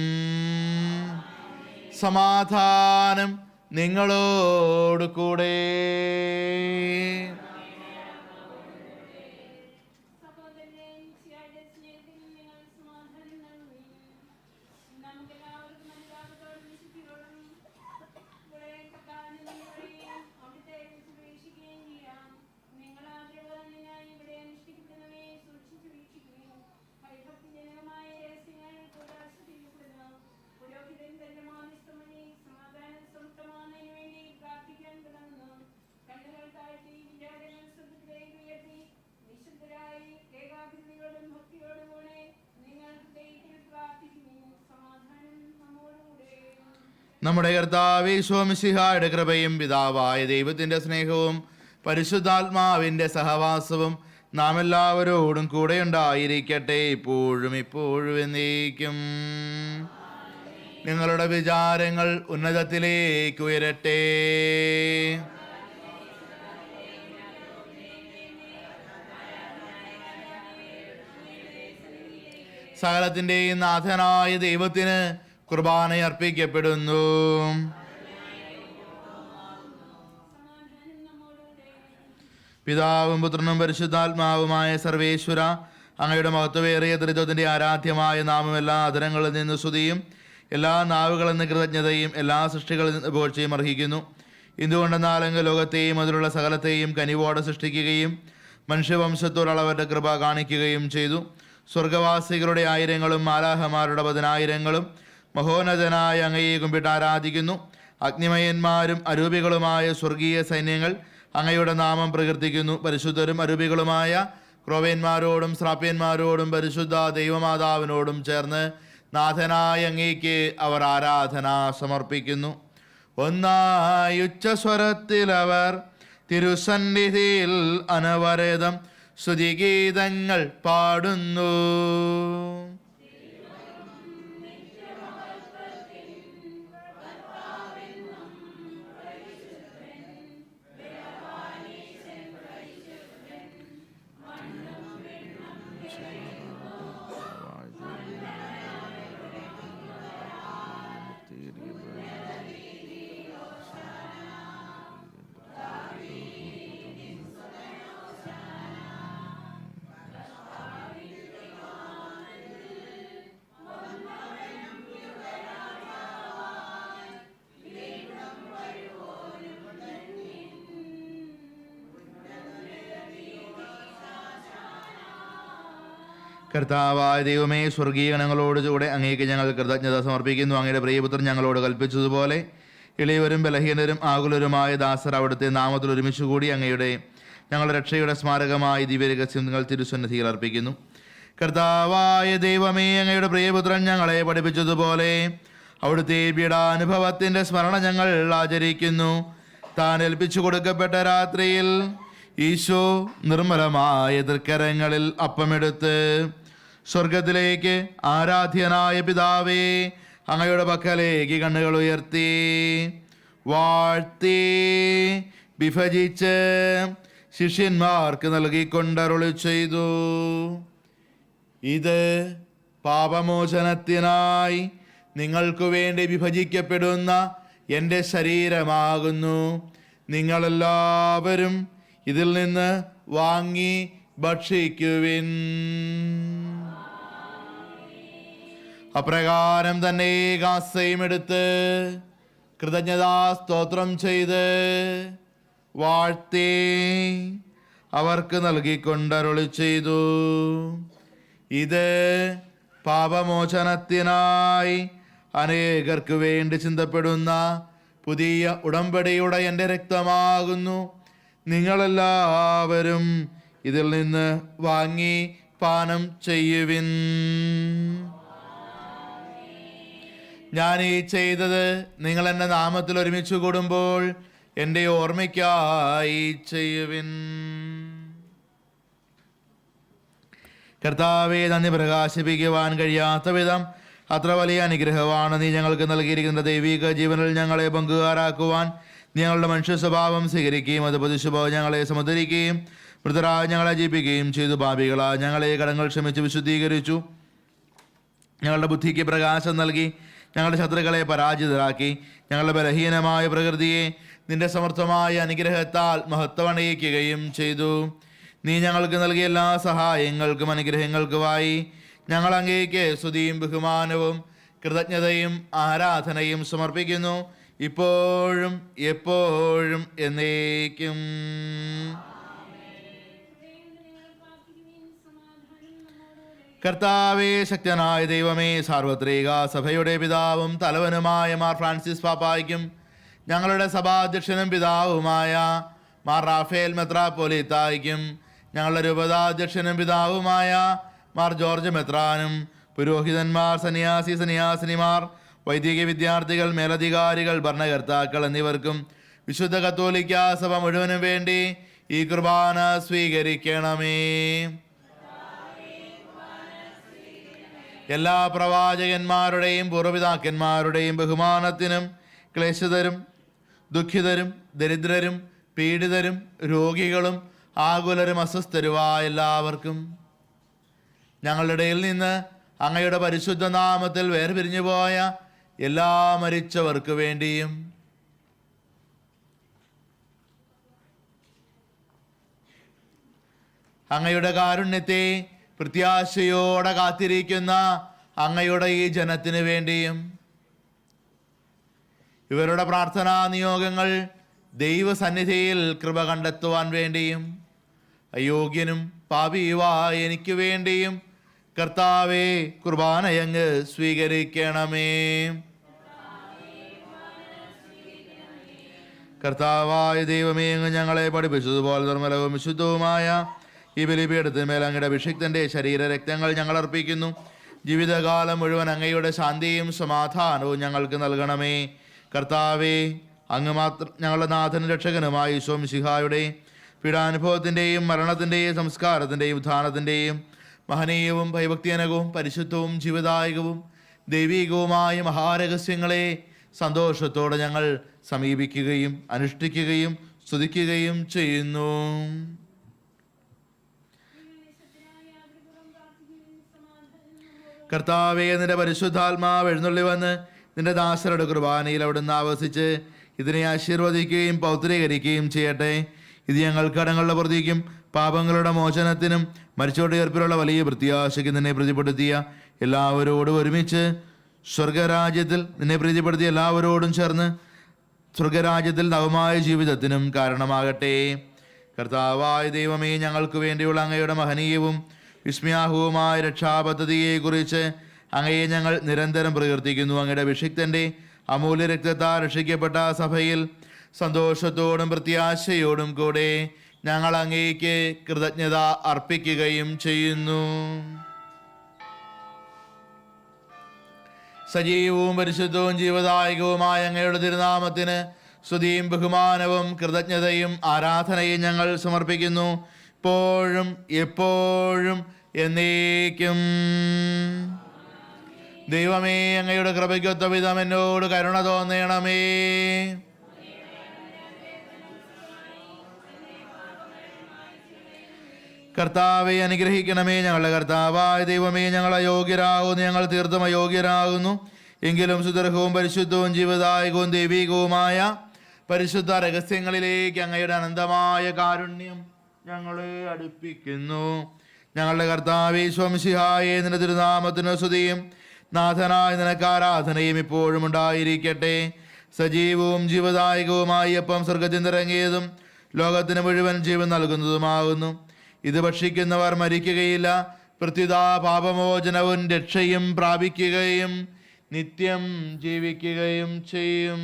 Speaker 1: സമാധാനം നിങ്ങളോട് കൂടെ. നമ്മുടെ കർത്താവേ ഈശോമിശിഹായുടെ കൃപയും പിതാവായ ദൈവത്തിൻ്റെ സ്നേഹവും പരിശുദ്ധാത്മാവിൻ്റെ സഹവാസവും നാം എല്ലാവരോടും കൂടെ ഉണ്ടായിരിക്കട്ടെ, ഇപ്പോഴും ഇപ്പോഴും എന്നേക്കും. നിങ്ങളുടെ വിചാരങ്ങൾ ഉന്നതത്തിലേക്ക് ഉയരട്ടെ. സകലത്തിൻ്റെയും നാഥനായ ദൈവത്തിന് കുർബാന അർപ്പിക്കപ്പെടുന്നു. പിതാവും പുത്രനും പരിശുദ്ധാത്മാവുമായ സർവേശ്വര, അങ്ങയുടെ മഹത്വവേറിയ ത്രിത്വത്തിൻ്റെ ആരാധ്യമായ നാമം എല്ലാ അധരങ്ങളിൽ നിന്ന് സ്തുതിയും എല്ലാ നാവുകളിൽ നിന്ന് കൃതജ്ഞതയും എല്ലാ സൃഷ്ടികളിൽ നിന്ന് പുകഴ്ചയും അർഹിക്കുന്നു. എന്തുകൊണ്ടെന്നാൽ അങ്ങ് ലോകത്തെയും അതിലുള്ള സകലത്തെയും കനിവോടെ സൃഷ്ടിക്കുകയും മനുഷ്യവംശത്തോടുള്ള അവരുടെ കൃപ കാണിക്കുകയും ചെയ്തു. സ്വർഗവാസികളുടെ ആയിരങ്ങളും മാലാഹമാരുടെ 10,000ങ്ങളും മഹോന്നതനായ അങ്ങയെ കുമ്പിട്ട് ആരാധിക്കുന്നു. അഗ്നിമയന്മാരും അരൂപികളുമായ സ്വർഗീയ സൈന്യങ്ങൾ അങ്ങയുടെ നാമം പ്രകീർത്തിക്കുന്നു. പരിശുദ്ധരും അരൂപികളുമായ ക്രോവേന്മാരോടും ശ്രാപ്യന്മാരോടും പരിശുദ്ധ ദൈവമാതാവിനോടും ചേർന്ന് നാഥനായ അങ്ങേക്ക് അവർ ആരാധന സമർപ്പിക്കുന്നു. ഒന്നായി ഉച്ചസ്വരത്തിൽ അവർ തിരുസന്നിധിയിൽ അനവരതം സ്തുതിഗീതങ്ങൾ പാടുന്നു. കർത്താവായ ദൈവമേ, സ്വർഗീയ ഗണങ്ങളോട് കൂടെ അങ്ങേക്ക് ഞങ്ങൾ കൃതജ്ഞത സമർപ്പിക്കുന്നു. അങ്ങയുടെ പ്രിയപുത്രൻ ഞങ്ങളോട് കൽപ്പിച്ചതുപോലെ ഇളയവരും ബലഹീനരും ആകുലരുമായ ദാസർ അവിടുത്തെ നാമത്തിൽ ഒരുമിച്ച് കൂടി അങ്ങയുടെ ഞങ്ങളുടെ രക്ഷയുടെ സ്മാരകമായി ദിവ്യരഹസ്യം നിങ്ങൾ തിരുസന്നിധിയിൽ അർപ്പിക്കുന്നു. കർത്താവായ ദൈവമേ, അങ്ങയുടെ പ്രിയപുത്രൻ ഞങ്ങളെ പഠിപ്പിച്ചതുപോലെ അവിടുത്തെ പീഡാനുഭവത്തിൻ്റെ സ്മരണ ഞങ്ങൾ ആചരിക്കുന്നു. താൻ ഏൽപ്പിച്ചു കൊടുക്കപ്പെട്ട രാത്രിയിൽ ഈശോ നിർമ്മലമായ തൃക്കരങ്ങളിൽ അപ്പമെടുത്ത് സ്വർഗത്തിലേക്ക് ആരാധ്യനായ പിതാവേ അങ്ങയുടെ പക്കലേക്ക് കണ്ണുകൾ ഉയർത്തി വാഴ്ത്തി വിഭജിച്ച് ശിഷ്യന്മാർക്ക് നൽകിക്കൊണ്ടരുളി ചെയ്തു, ഇത് പാപമോചനത്തിനായി നിങ്ങൾക്കു വേണ്ടി വിഭജിക്കപ്പെടുന്ന എൻ്റെ ശരീരമാകുന്നു. നിങ്ങളെല്ലാവരും ഇതിൽ നിന്ന് വാങ്ങി ഭക്ഷിക്കുവിൻ. അപ്രകാരം തന്നെ കാസയും എടുത്ത് കൃതജ്ഞതാ സ്തോത്രം ചെയ്ത് വാഴ്ത്തി അവർക്ക് നൽകിക്കൊണ്ടരുളി ചെയ്തു, ഇത് പാപമോചനത്തിനായി അനേകർക്ക് വേണ്ടി ചിന്തപ്പെടുന്ന പുതിയ ഉടമ്പടിയുടെ എൻ്റെ രക്തമാകുന്നു. നിങ്ങളെല്ലാവരും ഇതിൽ നിന്ന് വാങ്ങി പാനം ചെയ്യുവിൻ. ഞാൻ ഈ ചെയ്തത് നിങ്ങൾ എൻ്റെ നാമത്തിൽ ഒരുമിച്ച് കൂടുമ്പോൾ എൻ്റെ ഓർമ്മയ്ക്കായി ചെയ്യുവിൻ. കർത്താവെ, നന്ദി പ്രകാശിപ്പിക്കുവാൻ കഴിയാത്ത വിധം അത്ര വലിയ അനുഗ്രഹമാണ് നീ ഞങ്ങൾക്ക് നൽകിയിരിക്കുന്ന ദൈവിക ജീവനിൽ ഞങ്ങളെ പങ്കുകാരാക്കുവാൻ. ഞങ്ങളുടെ മനുഷ്യ സ്വഭാവം സ്വീകരിക്കുകയും അത് പൊതുസ്വഭാവം ഞങ്ങളെ സമുദ്ധരിക്കുകയും മൃതരായ ഞങ്ങളെ ജീവിക്കുകയും ചെയ്തു. പാപികളാ ഞങ്ങളെ കടങ്ങൾ ക്ഷമിച്ച് വിശുദ്ധീകരിച്ചു. ഞങ്ങളുടെ ബുദ്ധിക്ക് പ്രകാശം നൽകി ഞങ്ങളുടെ ശത്രുക്കളെ പരാജിതരാക്കി. ഞങ്ങളുടെ ബലഹീനമായ പ്രകൃതിയെ നിന്റെ സമർത്ഥമായ അനുഗ്രഹത്താൽ മഹത്വമണിയിക്കുകയും ചെയ്തു. നീ ഞങ്ങൾക്ക് നൽകിയ എല്ലാ സഹായങ്ങൾക്കും അനുഗ്രഹങ്ങൾക്കുമായി ഞങ്ങൾ അങ്ങേക്ക് സ്തുതിയും ബഹുമാനവും കൃതജ്ഞതയും ആരാധനയും സമർപ്പിക്കുന്നു, ഇപ്പോഴും എപ്പോഴും എന്നേക്കും. കർത്താവേ, ശക്തനായ ദൈവമേ, സാർവത്രിക സഭയുടെ പിതാവും തലവനുമായ മാർ ഫ്രാൻസിസ് പാപ്പായ്ക്കും ഞങ്ങളുടെ സഭാധ്യക്ഷനും പിതാവുമായ മാർ റാഫേൽ മെത്രാപ്പൊലീത്തായ്ക്കും ഞങ്ങളുടെ രൂപതാധ്യക്ഷനും പിതാവുമായ മാർ ജോർജ് മെത്രാനും പുരോഹിതന്മാർ, സന്യാസിനിമാർ, വൈദിക വിദ്യാർത്ഥികൾ, മേലധികാരികൾ, ഭരണകർത്താക്കൾ എന്നിവർക്കും വിശുദ്ധ കത്തോലിക്ക സഭ മുഴുവനും വേണ്ടി ഈ കുർബാന സ്വീകരിക്കണമേ. എല്ലാ പ്രവാചകന്മാരുടെയും പൂർവ്വപിതാക്കന്മാരുടെയും ബഹുമാനത്തിനും ക്ലേശിതരും ദുഃഖിതരും ദരിദ്രരും പീഡിതരും രോഗികളും ആകുലരും അസ്വസ്ഥരുമായ എല്ലാവർക്കും ഞങ്ങളുടെ ഇടയിൽ നിന്ന് അങ്ങയുടെ പരിശുദ്ധ നാമത്തിൽ വേർപിരിഞ്ഞു പോയ എല്ലാ മരിച്ചവർക്ക് വേണ്ടിയും അങ്ങയുടെ കാരുണ്യത്തെ പ്രത്യാശയോടെ കാത്തിരിക്കുന്ന അങ്ങയുടെ ഈ ജനത്തിന് വേണ്ടിയും ഇവരുടെ പ്രാർത്ഥനാ നിയോഗങ്ങൾ ദൈവസന്നിധിയിൽ കൃപ കണ്ടെത്തുവാൻ വേണ്ടിയും അയോഗ്യനും പാപിയുമായ എനിക്ക് വേണ്ടിയും കർത്താവേ, കുർബാനയങ്ങ് സ്വീകരിക്കണമേ. കർത്താവായ ദൈവമേ, അങ്ങ് ഞങ്ങളെ പഠിപ്പിച്ചതുപോലെ നിർമ്മലവും വിശുദ്ധവുമായ ഈ ബലിപീഠത്തിന്മേൽ അങ്ങയുടെ അഭിഷിക്തൻ്റെ ശരീരരക്തങ്ങൾ ഞങ്ങൾ അർപ്പിക്കുന്നു. ജീവിതകാലം മുഴുവൻ അങ്ങയുടെ ശാന്തിയും സമാധാനവും ഞങ്ങൾക്ക് നൽകണമേ. കർത്താവേ, അങ്ങ് മാത്രം ഞങ്ങളുടെ നാഥനും രക്ഷകനുമായ ഈശോ മിശിഹായുടെ പീഡാനുഭവത്തിൻ്റെയും മരണത്തിൻ്റെയും സംസ്കാരത്തിൻ്റെയും ഉത്ഥാനത്തിൻ്റെയും മഹനീയവും ഭയഭക്തിജനകവും പരിശുദ്ധവും ജീവദായകവും ദൈവികവുമായ മഹാരഹസ്യങ്ങളെ സന്തോഷത്തോടെ ഞങ്ങൾ സമീപിക്കുകയും അനുഷ്ഠിക്കുകയും സ്തുതിക്കുകയും ചെയ്യുന്നു. കർത്താവേ, നിന്റെ പരിശുദ്ധാത്മാവ് എഴുന്നള്ളി വന്ന് നിന്റെ ദാസരുടെ കുർബാനയിൽ അവിടുന്ന് ആവസിച്ച് ഇതിനെ ആശീർവദിക്കുകയും പൗത്രീകരിക്കുകയും ചെയ്യട്ടെ. ഇത് ഞങ്ങൾ കടങ്ങളുടെ പ്രതിക്കും പാപങ്ങളുടെ മോചനത്തിനും മരിച്ചോട്ട് ഏർപ്പിലുള്ള വലിയ പ്രത്യാശയ്ക്ക് നിന്നെ പ്രീതിപ്പെടുത്തിയ എല്ലാവരോടും ഒരുമിച്ച് സ്വർഗരാജ്യത്തിൽ നിന്നെ പ്രീതിപ്പെടുത്തിയ എല്ലാവരോടും ചേർന്ന് സ്വർഗരാജ്യത്തിൽ നവമായ ജീവിതത്തിനും കാരണമാകട്ടെ. കർത്താവായ ദൈവമേ, ഞങ്ങൾക്ക് വേണ്ടിയുള്ള അങ്ങയുടെ മഹനീയവും വിസ്മയാഹവുമായ രക്ഷാപദ്ധതിയെക്കുറിച്ച് അങ്ങയെ ഞങ്ങൾ നിരന്തരം പ്രകീർത്തിക്കുന്നു. അങ്ങയുടെ അഭിഷിക്തൻ്റെ അമൂല്യ രക്തത്താൽ രക്ഷിക്കപ്പെട്ട സഭയിൽ സന്തോഷത്തോടും പ്രത്യാശയോടും കൂടെ ഞങ്ങൾ അങ്ങേക്ക് കൃതജ്ഞത അർപ്പിക്കുകയും ചെയ്യുന്നു. സജീവവും പരിശുദ്ധവും ജീവദായകവുമായ അങ്ങയുടെ തിരുനാമത്തിന് സ്തുതിയും ബഹുമാനവും കൃതജ്ഞതയും ആരാധനയും ഞങ്ങൾ സമർപ്പിക്കുന്നു, ഇപ്പോഴും എപ്പോഴും എന്നേക്കും. ദൈവമേ, അങ്ങയുടെ കൃപയ്ക്കൊത്ത വിധം എന്നോട് കരുണ തോന്നണമേ. കർത്താവെ അനുഗ്രഹിക്കണമേ. ഞങ്ങളുടെ കർത്താവായ ദൈവമേ, ഞങ്ങൾ അയോഗ്യരാകുന്നു, ഞങ്ങൾ തീർത്തും അയോഗ്യരാകുന്നു. എങ്കിലും സുദീർഘവും പരിശുദ്ധവും ജീവദായകവും ദൈവികവുമായ പരിശുദ്ധ രഹസ്യങ്ങളിലേക്ക് അങ്ങയുടെ അനന്തമായ കാരുണ്യം ഞങ്ങളെ അടുപ്പിക്കുന്നു. ഞങ്ങളുടെ കർത്താവേ ഈശോമിശിഹായേ, നിന്റെ തിരുനാമത്തിന് സ്തുതിയും നാഥനായ നിനക്ക് ആരാധനയും ഇപ്പോഴും ഉണ്ടായിരിക്കട്ടെ. സജീവവും ജീവദായകവുമായി അപ്പം സ്വർഗത്തിൽ നിറങ്ങിയതും ലോകത്തിന് മുഴുവൻ ജീവൻ നൽകുന്നതുമാകുന്നു. ഇത് ഭക്ഷിക്കുന്നവർ മരിക്കുകയില്ല, പ്രത്യുത പാപമോചനവും രക്ഷയും പ്രാപിക്കുകയും നിത്യം ജീവിക്കുകയും ചെയ്യും.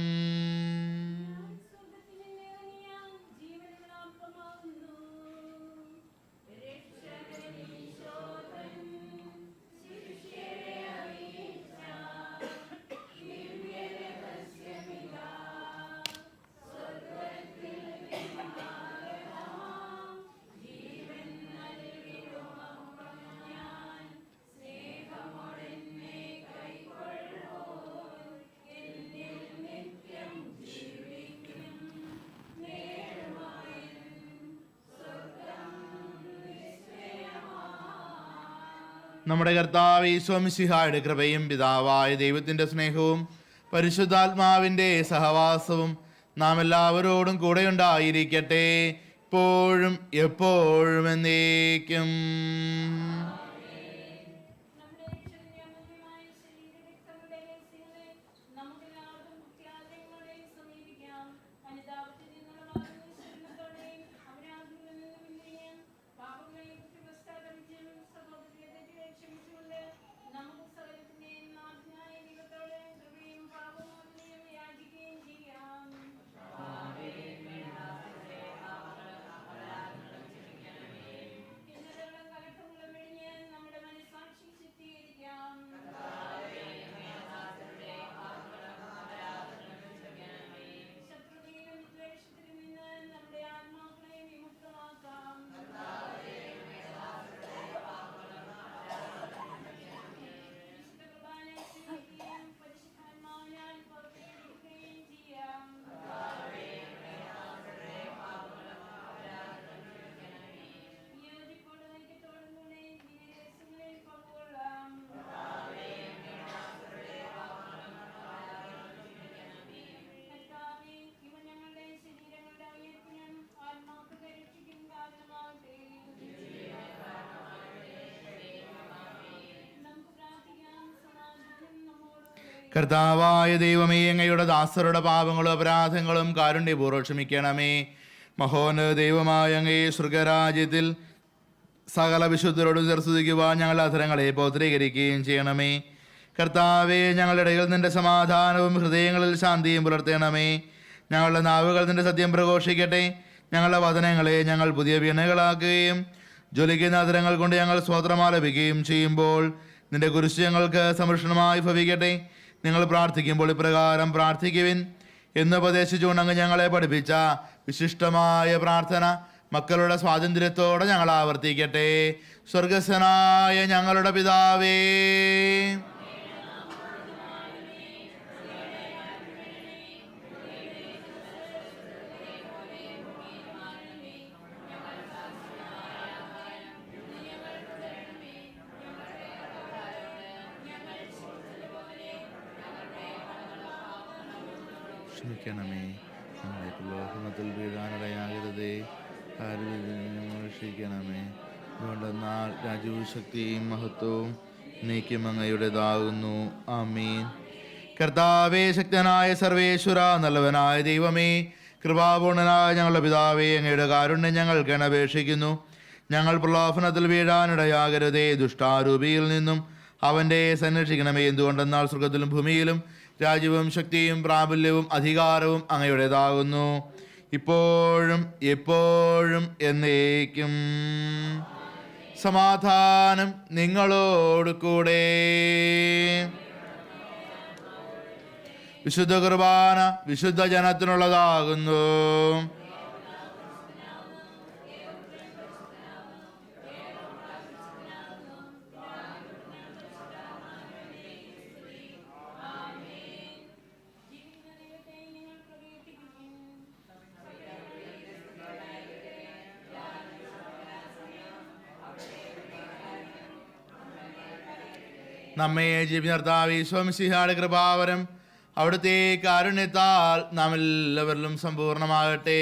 Speaker 1: നമ്മുടെ കർത്താവ് ഈശോ മിശിഹായുടെ കൃപയും പിതാവായ ദൈവത്തിൻ്റെ സ്നേഹവും പരിശുദ്ധാത്മാവിൻ്റെ സഹവാസവും നാം എല്ലാവരോടും കൂടെയുണ്ടായിരിക്കട്ടെ, ഇപ്പോഴും എപ്പോഴും എന്നേക്കും. കർത്താവായ ദൈവമേ, അങ്ങയുടെ ദാസരുടെ പാപങ്ങളും അപരാധങ്ങളും കാരുണ്യപൂർവ്വം ക്ഷമിക്കണമേ. മഹോന്നത ദൈവമായ അങ്ങേ സ്വർഗരാജ്യത്തിൽ സകല വിശുദ്ധരോട് ചേർത്തുതിക്കുവാൻ ഞങ്ങളുടെ അധരങ്ങളെ പൗത്രീകരിക്കുകയും ചെയ്യണമേ. കർത്താവെ, ഞങ്ങളുടെ ഇടയിൽ നിന്റെ സമാധാനവും ഹൃദയങ്ങളിൽ ശാന്തിയും പുലർത്തണമേ. ഞങ്ങളുടെ നാവുകൾ നിന്റെ സത്യം പ്രഘോഷിക്കട്ടെ. ഞങ്ങളുടെ വചനങ്ങളെ ഞങ്ങൾ പുതിയ വീണകളാക്കുകയും ജ്വലിക്കുന്ന അധരങ്ങൾ കൊണ്ട് ഞങ്ങൾ സ്തോത്രമാലപിക്കുകയും ചെയ്യുമ്പോൾ നിന്റെ കുരിശ് ഞങ്ങൾക്ക് സംരക്ഷണമായി ഭവിക്കട്ടെ. നിങ്ങൾ പ്രാർത്ഥിക്കുമ്പോൾ ഇപ്രകാരം പ്രാർത്ഥിക്കുവിൻ എന്നുപദേശിച്ചുകൊണ്ട് അങ്ങ് ഞങ്ങളെ പഠിപ്പിച്ച വിശിഷ്ടമായ പ്രാർത്ഥന മക്കളുടെ സ്വാതന്ത്ര്യത്തോടെ ഞങ്ങൾ ആവർത്തിക്കട്ടെ. സ്വർഗസ്ഥനായ ഞങ്ങളുടെ പിതാവേ, ക്ഷമിക്കണമേ, ഞങ്ങളെ പ്രലോഭനത്തിൽ വീഴാനിടയാകരുതേ, രക്ഷിക്കണമേ. അതുകൊണ്ടെന്നാൽ രാജ്യവും ശക്തിയും മഹത്വവും നീക്കും അങ്ങയുടേതാകുന്നു. ആമീൻ. കർത്താവേ, ശക്തനായ സർവേശ്വര, നല്ലവനായ ദൈവമേ, കൃപാപൂർണനായ ഞങ്ങളുടെ പിതാവേ, അങ്ങയുടെ കാരുണ്യം ഞങ്ങൾ അപേക്ഷിക്കുന്നു. ഞങ്ങൾ പ്രലോഭനത്തിൽ വീഴാനിടയാകരുതേ, ദുഷ്ടാരൂപിയിൽ നിന്നും അവൻ്റെ സംരക്ഷിക്കണമേ. എന്തുകൊണ്ടെന്നാൽ സ്വർഗത്തിലും ഭൂമിയിലും രാജ്യവും ശക്തിയും പ്രാബല്യവും അധികാരവും അങ്ങയുടേതാകുന്നു, ഇപ്പോഴും എപ്പോഴും എന്നേക്കും. സമാധാനം നിങ്ങളോട് കൂടെ. വിശുദ്ധ കുർബാന വിശുദ്ധ ജനത്തിനുള്ളതാകുന്നു. നമ്മെ ജീവിതർത്താവ് ഈശോ മിശിഹായുടെ കൃപാവരം അവിടുത്തെ കാരുണ്യത്താൽ നാം എല്ലാവരിലും സമ്പൂർണ്ണമാകട്ടെ.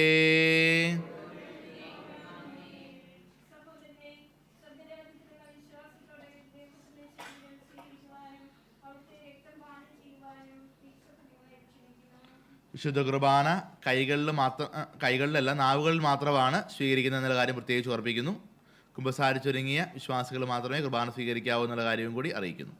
Speaker 1: വിശുദ്ധ കുർബാന കൈകളിലല്ല നാവുകളിൽ മാത്രമാണ് സ്വീകരിക്കുന്നത് എന്നുള്ള കാര്യം പ്രത്യേകിച്ച് ഓർപ്പിക്കുന്നു. കുമ്പസാരിച്ചൊരുങ്ങിയ വിശ്വാസികൾ മാത്രമേ കുർബാന സ്വീകരിക്കാവൂ എന്നുള്ള കാര്യവും കൂടി അറിയിക്കുന്നു.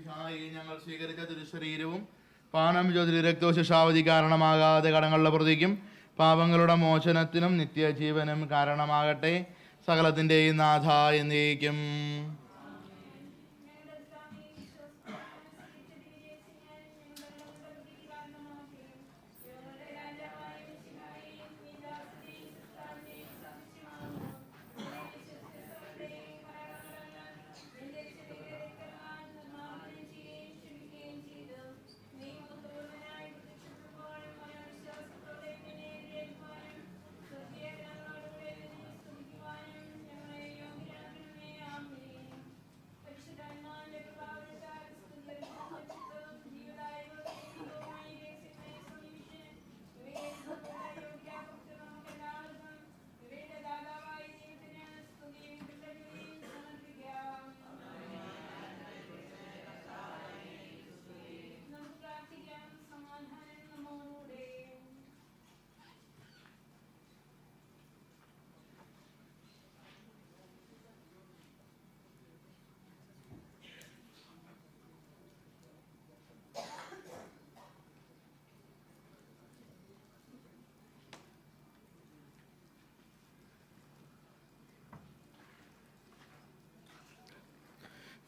Speaker 1: മിശിഹായെ ഞങ്ങൾ സ്വീകരിച്ച തിരുശരീരവും പാനം ചെയ്ത രക്തോശിഷാവധി കാരണമാകാതെ കടങ്ങളുടെ പ്രതിക്കും പാപങ്ങളുടെ മോചനത്തിനും നിത്യജീവനും കാരണമാകട്ടെ. സകലത്തിൻ്റെയും നാഥ എന്നേക്കും.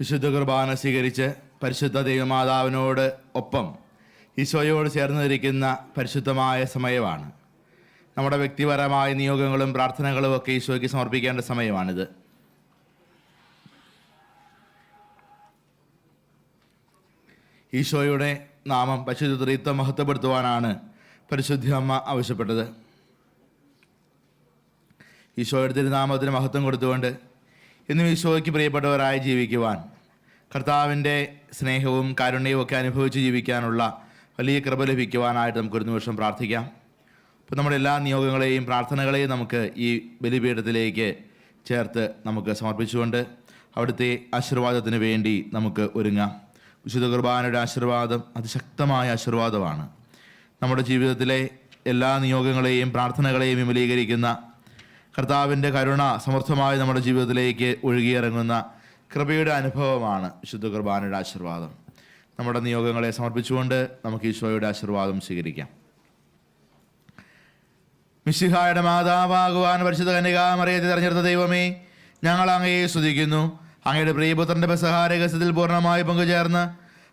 Speaker 1: വിശുദ്ധ കുർബാന സ്വീകരിച്ച് പരിശുദ്ധ ദൈവമാതാവിനോട് ഒപ്പം ഈശോയോട് ചേർന്നിരിക്കുന്ന പരിശുദ്ധമായ സമയമാണ്. നമ്മുടെ വ്യക്തിപരമായ നിയോഗങ്ങളും പ്രാർത്ഥനകളും ഒക്കെ ഈശോയ്ക്ക് സമർപ്പിക്കേണ്ട സമയമാണിത്. ഈശോയുടെ നാമം പരിശുദ്ധ ത്രിത്വം മഹത്വപ്പെടുത്തുവാനാണ് പരിശുദ്ധ അമ്മ ആവശ്യപ്പെട്ടത്. ഈശോയുടെ തിരുനാമത്തിന് മഹത്വം കൊടുത്തുകൊണ്ട് ഇന്നും ഈശോയ്ക്ക് പ്രിയപ്പെട്ടവരായി ജീവിക്കുവാൻ, കർത്താവിൻ്റെ സ്നേഹവും കാരുണ്യവും ഒക്കെ അനുഭവിച്ച് ജീവിക്കാനുള്ള വലിയ കൃപ ലഭിക്കുവാനായിട്ട് നമുക്കൊരു നിമിഷം പ്രാർത്ഥിക്കാം. അപ്പോൾ നമ്മുടെ എല്ലാ നിയോഗങ്ങളെയും പ്രാർത്ഥനകളെയും നമുക്ക് ഈ ബലിപീഠത്തിലേക്ക് ചേർത്ത് നമുക്ക് സമർപ്പിച്ചുകൊണ്ട് അവിടുത്തെ ആശീർവാദത്തിന് വേണ്ടി നമുക്ക് ഒരുങ്ങാം. വിശുദ്ധ കുർബാനയുടെ ആശീർവാദം അതിശക്തമായ ആശീർവാദമാണ്. നമ്മുടെ ജീവിതത്തിലെ എല്ലാ നിയോഗങ്ങളെയും പ്രാർത്ഥനകളെയും വിമലീകരിക്കുന്ന കർത്താവിൻ്റെ കരുണ സമർത്ഥമായി നമ്മുടെ ജീവിതത്തിലേക്ക് ഒഴുകിയിറങ്ങുന്ന കൃപയുടെ അനുഭവമാണ് വിശുദ്ധ കുർബാനയുടെ ആശീർവാദം. നമ്മുടെ നിയോഗങ്ങളെ സമർപ്പിച്ചുകൊണ്ട് നമുക്ക് ഈശോയുടെ ആശീർവാദം സ്വീകരിക്കാം. മിശിഹായുടെ മാതാവാകുവാൻ പരിശുദ്ധ കന്യകാമറിയത്തെ തെരഞ്ഞെടുത്ത ദൈവമേ, ഞങ്ങൾ അങ്ങയെ സ്തുതിക്കുന്നു. അങ്ങയുടെ പ്രിയപുത്രൻ്റെ പെസഹ രഹസ്യത്തിൽ പൂർണ്ണമായി പങ്കുചേർന്ന്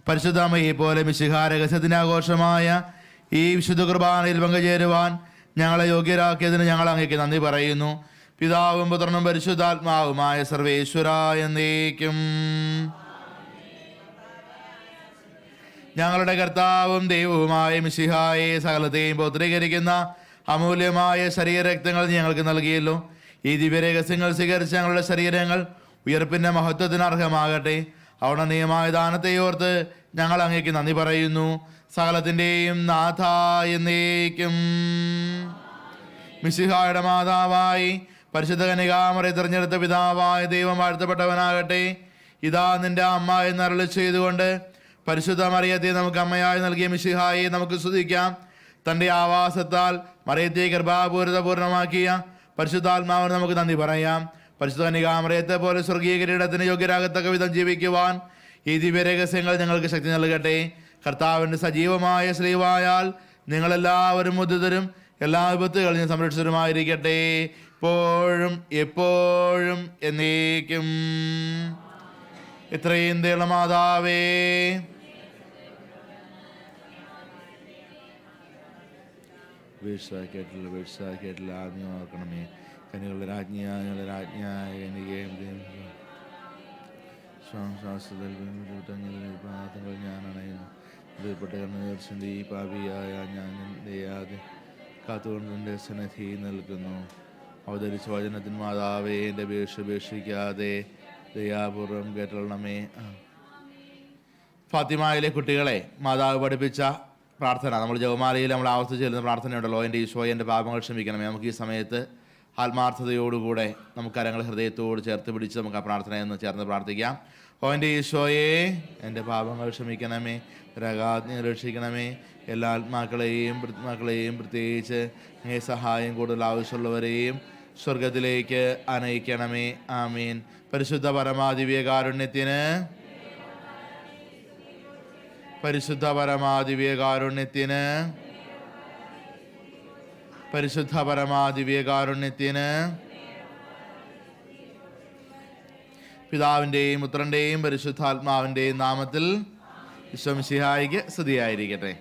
Speaker 1: പരിശുദ്ധ അമ്മയെ പോലെ മിശിഹാ രഹസ്യത്തിൻ്റെ ആഘോഷമായ ഈ വിശുദ്ധ കുർബാനയിൽ പങ്കുചേരുവാൻ ഞങ്ങളെ യോഗ്യരാക്കിയതിന് ഞങ്ങൾ അങ്ങേക്ക് നന്ദി പറയുന്നു. പിതാവും പുത്രനും പരിശുദ്ധാത്മാവുമായ സർവേശ്വര എന്നേക്കും. ഞങ്ങളുടെ കർത്താവും ദൈവവുമായ മിശിഹായെ സകലത്തെയും പൗത്രീകരിക്കുന്ന അമൂല്യമായ ശരീരരക്തങ്ങൾ ഞങ്ങൾക്ക് നൽകിയല്ലോ. ഈ ദിവ്യരഹസ്യങ്ങൾ സ്വീകരിച്ച ഞങ്ങളുടെ ശരീരങ്ങൾ ഉയർപ്പിൻ്റെ മഹത്വത്തിന് അർഹമാകട്ടെ. അവിടെ നിയമായ ദാനത്തെ ഓർത്ത് ഞങ്ങൾ അങ്ങേക്ക് നന്ദി പറയുന്നു. സകലത്തിൻ്റെയും നാഥ എന്നേക്കും. മിശിഹായുടെ മാതാവായി പരിശുദ്ധ കന്യകാമറിയെ തിരഞ്ഞെടുത്ത പിതാവായ ദൈവം വാഴ്ത്തപ്പെട്ടവനാകട്ടെ. ഇതാ നിന്റെ അമ്മ എന്ന് അരുളി ചെയ്തുകൊണ്ട് പരിശുദ്ധ മറിയത്തെ നമുക്ക് അമ്മയായി നൽകിയ മിശിഹായെ നമുക്ക് സ്തുതിക്കാം. തൻ്റെ ആവാസത്താൽ മറിയത്തെ ഗർഭാപൂരിത പൂർണ്ണമാക്കിയ പരിശുദ്ധാത്മാവിന് നമുക്ക് നന്ദി പറയാം. പരിശുദ്ധ കന്യകാമറിയത്തെ പോലെ സ്വർഗീയ കിരീടത്തിന് യോഗ്യരാകത്തക്ക വിധം ജീവിക്കുവാൻ ഈ ദിവ്യരഹസ്യങ്ങൾ ഞങ്ങൾക്ക് ശക്തി നൽകട്ടെ. കർത്താവിൻ്റെ സജീവമായ സ്ലീവായാൽ നിങ്ങളെല്ലാവരും ഉദ്ധിതരും എല്ലാ വിപത്തുകളിൽ നിന്ന് സംരക്ഷിതരുമായിരിക്കട്ടെ, ഇപ്പോഴും എപ്പോഴും എന്നേക്കും. ഇത്രയും ദയുള്ള മാതാവേ, വീഴ്ചയാക്കിയിട്ടില്ല ആദ്യം ഓർക്കണമേ. കനികളുടെ രാജ്ഞിയായ എനിക്ക് ശ്വാസത്തിൽ ഞാൻ അണയുന്നു. ദുർപ്പെട്ട കണ്ണുദർശന്റെ ഈ പാപിയായ ഞാൻ ദയാതെ കാത്തുകൊണ്ട് എൻ്റെ സന്നിധി നിൽക്കുന്നു. അവതരിച്ച വചനത്തിന് മാതാവേ, എൻ്റെ ഉപേക്ഷിക്കാതെ ദയാപൂർവം കേട്ടണമേ. ഫാത്തിമയിലെ കുട്ടികളെ മാതാവ് പഠിപ്പിച്ച പ്രാർത്ഥന, നമ്മൾ ജപമാലയിൽ നമ്മൾ ആവർത്തിച്ച് ചെല്ലുന്ന പ്രാർത്ഥനയുണ്ടല്ലോ, എൻ്റെ ഈശോയെ എൻ്റെ പാപങ്ങൾ ക്ഷമിക്കണമേ. നമുക്ക് ഈ സമയത്ത് ആത്മാർത്ഥതയോടുകൂടെ നമുക്ക് കരങ്ങൾ ഹൃദയത്തോട് ചേർത്ത് പിടിച്ച് നമുക്ക് ആ പ്രാർത്ഥനയെന്ന് ചേർന്ന് പ്രാർത്ഥിക്കാം. ഓ എൻ്റെ ഈശോയെ, എൻ്റെ പാപങ്ങൾ ക്ഷമിക്കണമേ, രകാജ്ഞ രക്ഷിക്കണമേ. എല്ലാ ആത്മാക്കളെയും പ്രത്യേകിച്ച് അങ്ങേ സഹായം കൂടുതൽ ആവശ്യമുള്ളവരെയും സ്വർഗത്തിലേക്ക് അനയിക്കണമേ. ആമീൻ. പരിശുദ്ധ പരമാദിവ്യ കാരുണ്യത്തിന് പരിശുദ്ധ പരമാദിവ്യകാരുണ്യത്തിന്, പരിശുദ്ധ പരമാദിവ്യകാരുണ്യത്തിന്. പിതാവിൻ്റെയും പുത്രൻ്റെയും പരിശുദ്ധാത്മാവിൻ്റെയും നാമത്തിൽ ഈശോ മിശിഹായിക്ക് സ്തുതിയായിരിക്കട്ടെ.